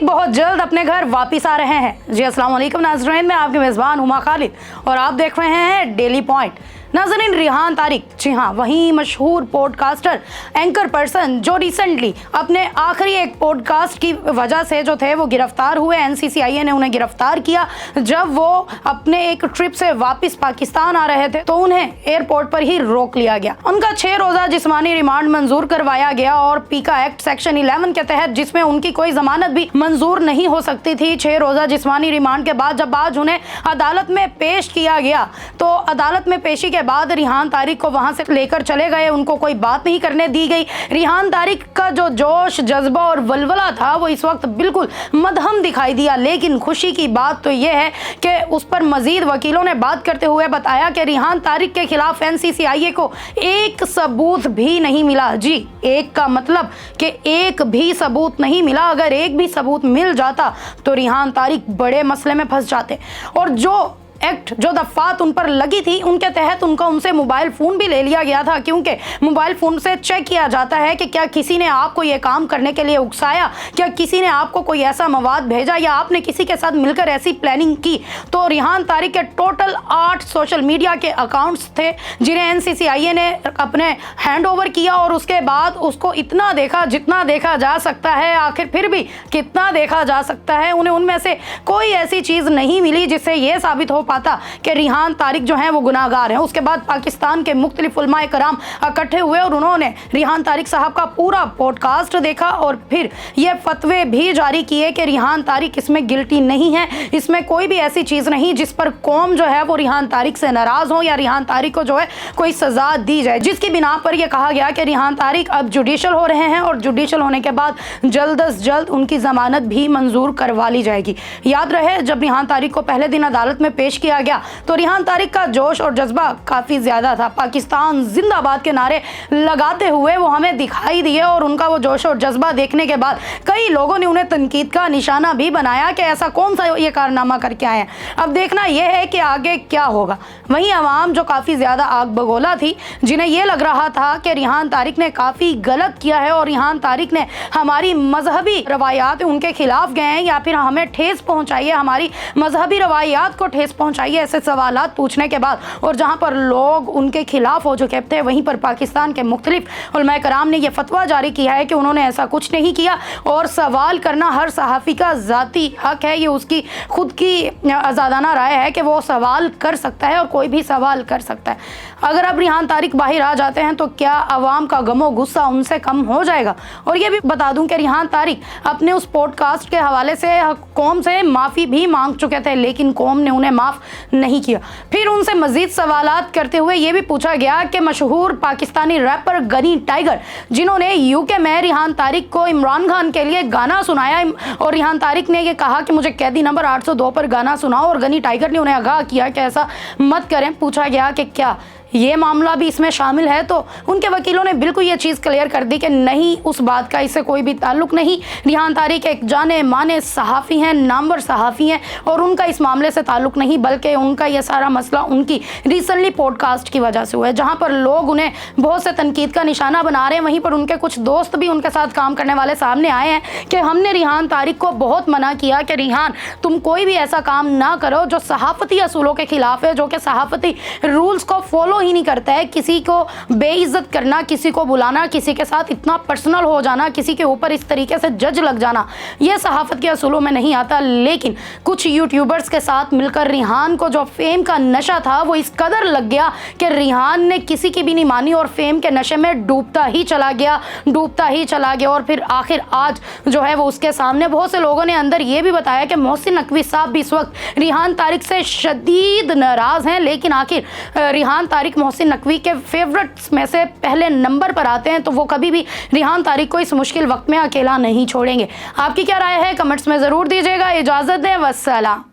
तारिक बहुत जल्द अपने घर वापस आ रहे हैं। जी अस्सलाम वालेकुम नाज़रीन, मैं आपके मेज़बान हुमा खालिद और आप देख रहे हैं डेली पॉइंट। नाज़रीन, रिहान तारिक, जी हाँ, वही मशहूर पॉडकास्टर एंकर पर्सन जो रिसेंटली अपने आखिरी एक पॉडकास्ट की वजह से जो थे वो गिरफ्तार हुए। NCCIA ने उन्हें गिरफ्तार किया जब वो अपने एक ट्रिप से वापस पाकिस्तान आ रहे थे, तो उन्हें एयरपोर्ट पर ही रोक लिया गया। उनका 6 रोज़ा जिस्मानी रिमांड मंजूर करवाया गया और पीका एक्ट सेक्शन 11 के तहत, जिसमें उनकी कोई जमानत भी मंजूर नहीं हो सकती थी, 6 रोज़ा जिस्मानी रिमांड के बाद जब आज उन्हें अदालत में पेश किया गया, तो अदालत में पेशी के बाद रिहान तारिक को वहां से लेकर चले गए। उनको कोई बात नहीं करने दी गई। रिहान तारिक का जो जोश, जज्बा और वलवला था वो इस वक्त बिल्कुल मदहम दिखाई दिया। लेकिन खुशी की बात तो यह है कि उस पर मजीद वकीलों ने बात करते हुए बताया कि रिहान तारिक के खिलाफ NCCIA को एक सबूत भी नहीं मिला। जी, एक का मतलब कि एक भी सबूत नहीं मिला। अगर एक भी सबूत मिल जाता तो रिहान तारिक बड़े मसले में फंस जाते। और जो एक्ट, जो दफात उन पर लगी थी, उनके तहत उनसे मोबाइल फ़ोन भी ले लिया गया था, क्योंकि मोबाइल फ़ोन से चेक किया जाता है कि क्या किसी ने आपको ये काम करने के लिए उकसाया, क्या किसी ने आपको कोई ऐसा मवाद भेजा या आपने किसी के साथ मिलकर ऐसी प्लानिंग की। तो रिहान तारिक के टोटल 8 सोशल मीडिया के अकाउंट्स थे जिन्हें NCCIA ने अपने हैंड ओवर किया और उसके बाद उसको इतना देखा जितना देखा जा सकता है। आखिर फिर भी कितना देखा जा सकता है, उन्हें उनमें से कोई ऐसी चीज़ नहीं मिली जिससे ये साबित हो पाता कि रिहान तारिक जो हैं वो गुनाहगार हैं। उसके बाद पाकिस्तान के मुख्तलिफ उलमाए कराम इकट्ठे हुए और उन्होंने रिहान तारिक साहब का पूरा पॉडकास्ट देखा और फिर ये फतवे भी जारी किए कि रिहान तारिक इसमें गिल्टी नहीं है, इसमें कोई भी ऐसी चीज़ नहीं जिस पर कौम जो है वो रिहान तारिक से नाराज़ हो या रिहान तारिक को जो है कोई सज़ा दी जाए, जिसकी बिना पर यह कहा गया कि रिहान तारिक अब जुडिशल हो रहे हैं और जुडिशल होने के बाद जल्द अज जल्द उनकी ज़मानत भी मंजूर करवा ली जाएगी। याद रहे, जब रिहान तारिक को पहले दिन अदालत में पेश किया गया तो रिहान तारिक का जोश और जज्बा काफ़ी ज़्यादा था। पाकिस्तान जिंदाबाद के नारे लगाते हुए वो हमें दिखाई दिए और उनका वो जोश और जज्बा देखने के बाद कई लोगों ने उन्हें तनकीद का निशाना भी बनाया कि ऐसा कौन सा ये कारनामा करके आए हैं। अब देखना यह है कि आगे क्या होगा। वहीं अवाम जो काफ़ी ज़्यादा आग बगोला थी, जिन्हें यह लग रहा था कि रिहान तारिक ने काफ़ी गलत किया है और रिहान तारिक ने हमारी मजहबी रवायात उनके खिलाफ गए हैं या फिर हमें ठेस पहुँचाई है, हमारी मजहबी रवायात को ठेस पहुँचाई है, ऐसे सवालात पूछने के बाद और जहां पर लोग उनके खिलाफ हो चुके थे, वहीं पर पाकिस्तान के मुख्तलिफ उलमाए कराम ने यह फतवा जारी किया है कि उन्होंने ऐसा कुछ नहीं किया और सवाल करना हर सहाफ़ी का ज़ाती हक है। ये उसकी खुद की आज़ादाना राय है कि वो सवाल कर सकता है और कोई भी सवाल कर सकता है। अगर अब रिहान तारिक बाहर आ जाते हैं तो क्या अवाम का गमो गुस्सा उनसे कम हो जाएगा। और ये भी बता दूं कि रिहान तारिक अपने उस पॉडकास्ट के हवाले से कौम से माफ़ी भी मांग चुके थे, लेकिन कौम ने उन्हें माफ़ नहीं किया। फिर उनसे मजीद सवालात करते हुए ये भी पूछा गया कि मशहूर पाकिस्तानी रैपर गनी टाइगर, जिन्होंने UK में रिहान तारिक को इमरान खान के लिए गाना सुनाया और रिहान तारिक ने यह कहा कि मुझे कैदी नंबर 802 पर गाना सुनाओ और गनी टाइगर ने उन्हें आगाह किया कि ऐसा मत करें। पूछा गया कि क्या ये मामला भी इसमें शामिल है, तो उनके वकीलों ने बिल्कुल ये चीज़ क्लियर कर दी कि नहीं, उस बात का इससे कोई भी ताल्लुक़ नहीं। रिहान तारिक एक जाने माने सहाफ़ी हैं, नामवर सहाफ़ी हैं और उनका इस मामले से ताल्लुक़ नहीं, बल्कि उनका ये सारा मसला उनकी रिसेंटली पॉडकास्ट की वजह से हुआ है, जहाँ पर लोग उन्हें बहुत से तनकीद का निशाना बना रहे हैं। वहीं पर उनके कुछ दोस्त भी उनके साथ काम करने वाले सामने आए हैं कि हमने रिहान तारिक को बहुत मना किया कि रिहान, तुम कोई भी ऐसा काम ना करो जो सहाफ़ती असूलों के ख़िलाफ़ है, जो कि सहाफ़ती रूल्स को फॉलो ही नहीं करता है। किसी को बेइज्जत करना, किसी को बुलाना, किसी के साथ इतना पर्सनल हो जाना, किसी के ऊपर इस तरीके से जज लग जाना, यह सहाफ़त के असूलों में नहीं आता। लेकिन कुछ यूट्यूबर्स के साथ मिलकर रिहान को जो फेम का नशा था वो इस कदर लग गया कि रिहान ने किसी की भी नहीं मानी और फेम के नशे में डूबता ही चला गया और फिर आखिर आज जो है वो उसके सामने। बहुत से लोगों ने अंदर ये भी बताया कि मोहसिन नकवी साहब भी इस वक्त रिहान तारिक से शदीद नाराज़ हैं, लेकिन आखिर रिहान तारिक मोहसिन नकवी के फेवरेट्स में से पहले नंबर पर आते हैं, तो वो कभी भी रिहान तारिक को इस मुश्किल वक्त में अकेला नहीं छोड़ेंगे। आपकी क्या राय है, कमेंट्स में ज़रूर दीजिएगा। इजाज़त दें, वस्सलाम।